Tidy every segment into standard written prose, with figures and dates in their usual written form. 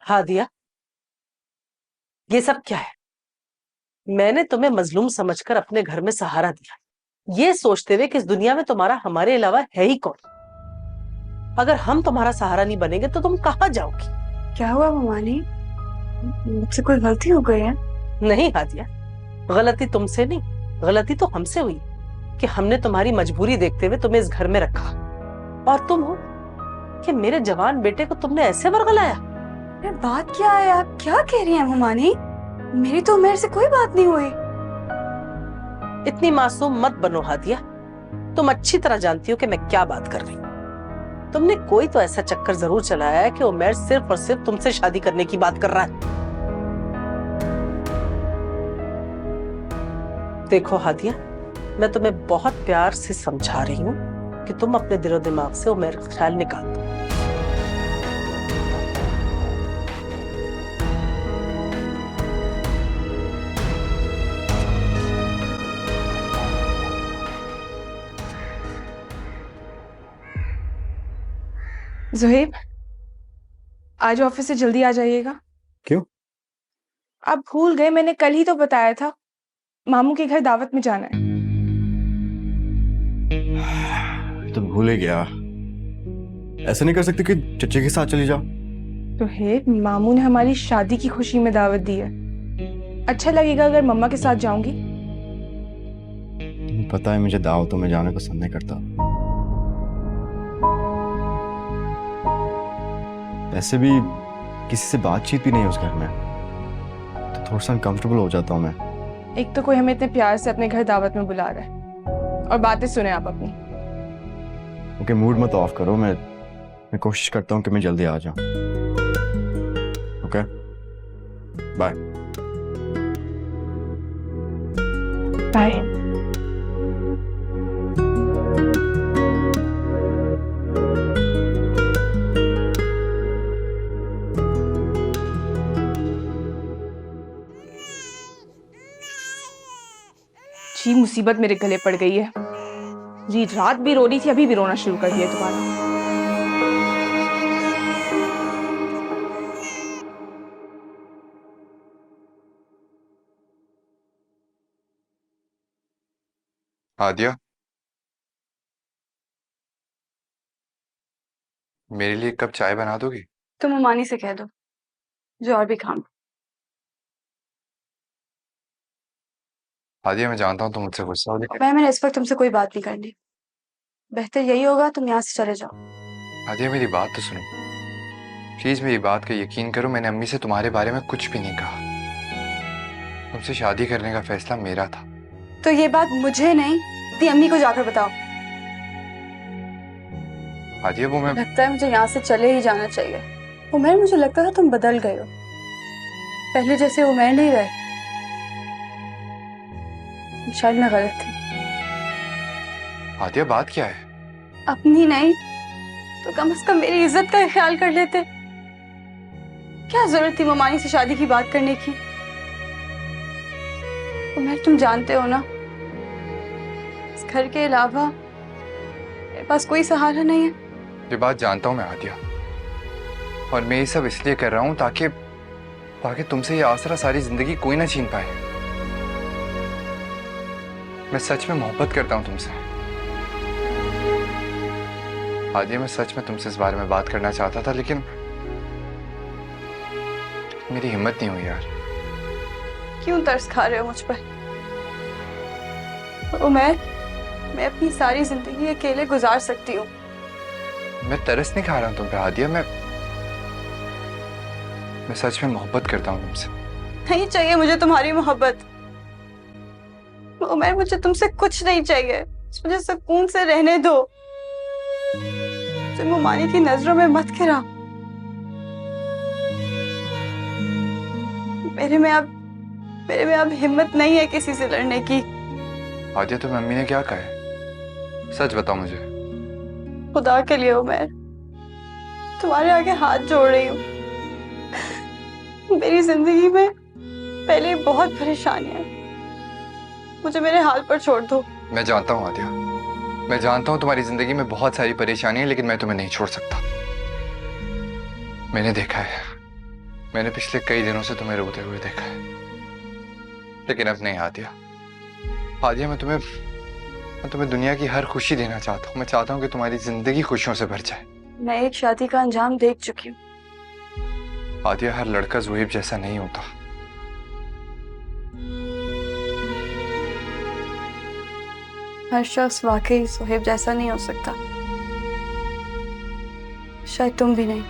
हादिया, ये सब क्या है? मैंने तुम्हें मजलूम समझकर अपने घर में सहारा दिया, ये सोचते हुए कि इस दुनिया में तुम्हारा हमारे अलावा है ही कौन। अगर हम तुम्हारा सहारा नहीं बनेंगे तो तुम कहाँ जाओगी? क्या हुआ ममानी? मुझसे कोई गलती हो गई है? नहीं हादिया, गलती तुमसे नहीं, गलती तो हमसे हुई कि हमने तुम्हारी मजबूरी देखते हुए तुम्हें इस घर में रखा। और तुम हो कि मेरे जवान बेटे को तुमने ऐसे बरगलाया। अरे बात क्या है? आप क्या कह रही हैं ममानी? मेरी तो उमेर से कोई बात नहीं हुई। इतनी मासूम मत बनो हादिया, तुम अच्छी तरह जानती हो कि मैं क्या बात कर रही हूँ। तुमने कोई तो ऐसा चक्कर जरूर चलाया है कि उमैर सिर्फ और सिर्फ तुमसे शादी करने की बात कर रहा है। देखो हादिया, मैं तुम्हें बहुत प्यार से समझा रही हूँ कि तुम अपने दिलो दिमाग से उमैर का ख्याल निकाल दो। ज़ुहैब, आज ऑफिस से जल्दी आ जाइएगा। क्यों? आप भूल गए, मैंने कल ही तो बताया था मामू के घर दावत में जाना है। तो भूल ही गया। ऐसा नहीं कर सकते कि चचे के साथ चली जाओ? ज़ुहैब, मामू ने हमारी शादी की खुशी में दावत दी है। अच्छा लगेगा अगर मम्मा के साथ जाऊंगी। पता है मुझे दावतों में जाने पसंद नहीं करता। वैसे भी किसी से बातचीत भी नहीं है उस घर में, तो थोड़ा सा अनकंफर्टेबल हो जाता हूँ मैं। एक तो कोई हमें इतने प्यार से अपने घर दावत में बुला रहा है, और बातें सुने आप अपनी। ओके, मूड मत ऑफ करो। मैं कोशिश करता हूँ कि मैं जल्दी आ जाऊँ। Okay, bye. बाय। जी मुसीबत मेरे गले पड़ गई है। जी रात भी रो रही थी, अभी भी रोना शुरू कर दिया दोबारा। आदिया, मेरे लिए एक कप चाय बना दोगी? तुम अमानी से कह दो जो और भी काम। आदिया, मैं जानता हूँ तुम मुझसे गुस्सा हो, लेकिन मैंने इस वक्त तुमसे कोई बात नहीं करनी। बेहतर यही होगा तुम यहाँ से चले जाओ। आदिया मेरी बात तो सुनो। प्लीज मेरी बात का यकीन करो, मैंने अम्मी से तुम्हारे बारे में कुछ भी नहीं कहा। तुमसे शादी करने का फैसला मेरा था। तो ये बात मुझे नहीं, ती अम्मी को जाकर बताओ। आदिया वो मैं लगता है मुझे यहाँ से चले ही जाना चाहिए। उमर, मुझे लगता था तुम बदल गए हो, पहले जैसे उमर नहीं रहे। शायद मैं गलत थी। आदिया बात क्या है? अपनी नहीं तो कम से कम मेरी इज्जत का ख्याल कर लेते। क्या जरूरत थी ममानी से शादी की बात करने की? उमर, तुम जानते हो ना, इस घर के अलावा मेरे पास कोई सहारा नहीं है। ये बात जानता हूँ मैं आदिया, और मैं ये सब इसलिए कर रहा हूँ ताकि ताकि तुमसे ये आसरा सारी जिंदगी कोई ना छीन पाए। मैं सच में मोहब्बत करता हूँ तुमसे आदिया, मैं सच में तुमसे इस बारे में बात करना चाहता था, लेकिन मेरी हिम्मत नहीं हुई यार। क्यों तरस खा रहे हो मुझ पर? उमर, मैं अपनी सारी जिंदगी अकेले गुजार सकती हूँ। मैं तरस नहीं खा रहा हूँ तुम पे आदिया, मैं सच में मोहब्बत करता हूँ तुमसे। नहीं चाहिए मुझे तुम्हारी मोहब्बत। उमर, मुझे तुमसे कुछ नहीं चाहिए, मुझे सुकून से रहने दो। मुझे मुमानी की नजरों में मत गिराओ। मेरे में अब हिम्मत नहीं है किसी से लड़ने की। आदिया तुम्हें अम्मी ने क्या कहा है? सच बताओ मुझे। खुदा के लिए उमर, तुम्हारे आगे हाथ जोड़ रही हूँ। मेरी जिंदगी में पहले ही बहुत परेशानियां हैं, मुझे मेरे हाल पर छोड़ दो। मैं जानता हूँ आदिया, मैं जानता हूँ तुम्हारी जिंदगी में बहुत सारी परेशानियां हैं, लेकिन मैं तुम्हें नहीं छोड़ सकता। मैंने देखा है मैंने पिछले कई दिनों से तुम्हें रोते हुए देखा है, लेकिन अब नहीं आदिया। आदिया, मैं तुम्हें दुनिया की हर खुशी देना चाहता हूँ। मैं चाहता हूँ कि तुम्हारी जिंदगी खुशियों से भर जाए। मैं एक शादी का अंजाम देख चुकी हूँ। आदिया, हर लड़का ज़ुहैब जैसा नहीं होता। हर शख्स वाकई ज़ुहैब जैसा नहीं हो सकता। शायद तुम भी नहीं।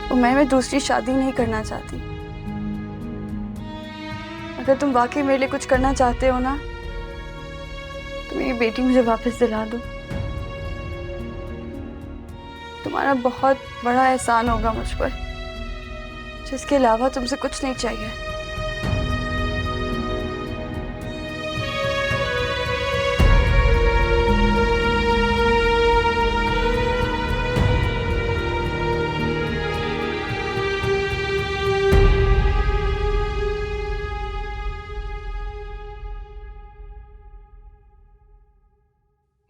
और मैं दूसरी शादी नहीं करना चाहती। अगर तुम वाकई मेरे लिए कुछ करना चाहते हो ना, तो मेरी बेटी मुझे वापस दिला दो। तुम्हारा बहुत बड़ा एहसान होगा मुझ पर, जिसके अलावा तुमसे कुछ नहीं चाहिए।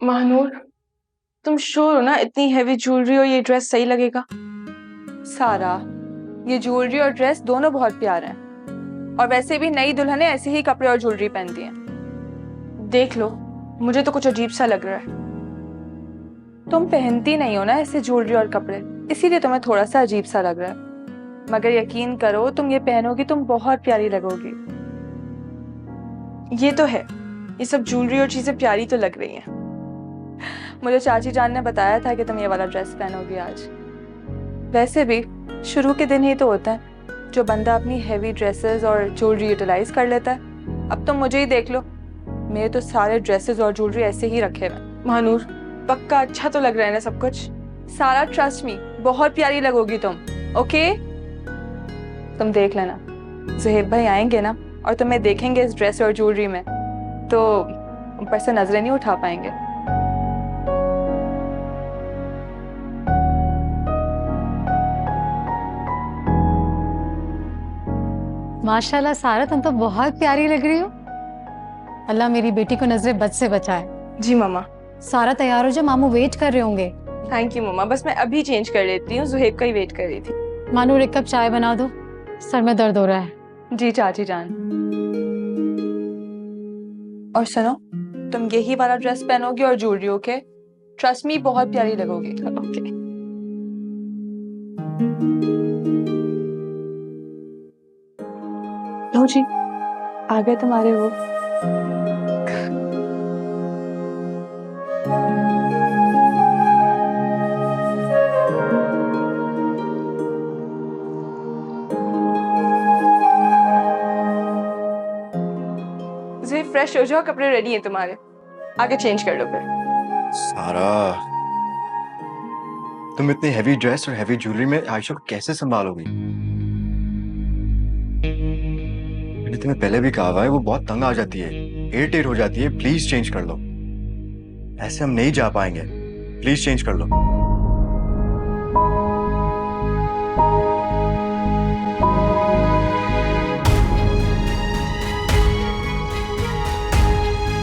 महानूर, तुम श्योर हो ना इतनी हैवी ज्वेलरी और ये ड्रेस सही लगेगा? सारा, ये ज्वेलरी और ड्रेस दोनों बहुत प्यारे हैं, और वैसे भी नई दुल्हनें ऐसे ही कपड़े और ज्वेलरी पहनती हैं। देख लो, मुझे तो कुछ अजीब सा लग रहा है। तुम पहनती नहीं हो ना ऐसे ज्वेलरी और कपड़े, इसीलिए तुम्हें थोड़ा सा अजीब सा लग रहा है। मगर यकीन करो, तुम ये पहनोगी तुम बहुत प्यारी लगोगी। ये तो है, ये सब ज्वेलरी और चीजें प्यारी तो लग रही हैं। मुझे चाची जान ने बताया था कि तुम ये वाला ड्रेस पहनोगी आज। वैसे भी शुरू के दिन ही तो होता है जो बंदा अपनी हैवी ड्रेसेस और ज्वेलरी यूटिलाइज कर लेता है। अब तुम मुझे ही देख लो, मेरे तो सारे ड्रेसेस और ज्वेलरी ऐसे ही रखे हुए। महानूर, पक्का अच्छा तो लग रहा है ना सब कुछ? सारा ट्रस्ट मी, बहुत प्यारी लगोगी तुम। ओके, तुम देख लेना। ज़ुहैब भाई आएंगे ना और तुम्हें देखेंगे इस ड्रेस और ज्वेलरी में, तो ऊपर से नजरें नहीं उठा पाएंगे। माशाल्लाह सारा, तुम तो बहुत प्यारी लग रही हो। अल्लाह मेरी बेटी को नजरे बद से बचाए। जी मम्मा। सारा तैयार हो जा, मामू वेट कर रहे होंगे। थैंक यू मम्मा, बस मैं अभी चेंज कर लेती हूँ, ज़ुहैब का ही वेट कर रही थी। मानूर, एक कप चाय बना दो, सर में दर्द हो रहा है। जी चाची जान। और सुनो, तुम यही वाला ड्रेस पहनोगी और ज्वेलरी, ओके? ट्रस्ट मी, बहुत प्यारी लगोगी। ओके। लो जी, आ गए तुम्हारे वो। ज़ुहैब फ्रेश हो जाओ, कपड़े रेडी हैं तुम्हारे, आगे चेंज कर लो फिर। सारा, तुम इतनी हैवी ड्रेस और हैवी ज्वेलरी में आयशा को कैसे संभालोगी? मैंने तुम्हें पहले भी कहा हुआ है, वो बहुत तंग आ जाती है, इरिटेट हो जाती है। प्लीज चेंज कर लो, ऐसे हम नहीं जा पाएंगे। प्लीज चेंज कर लो।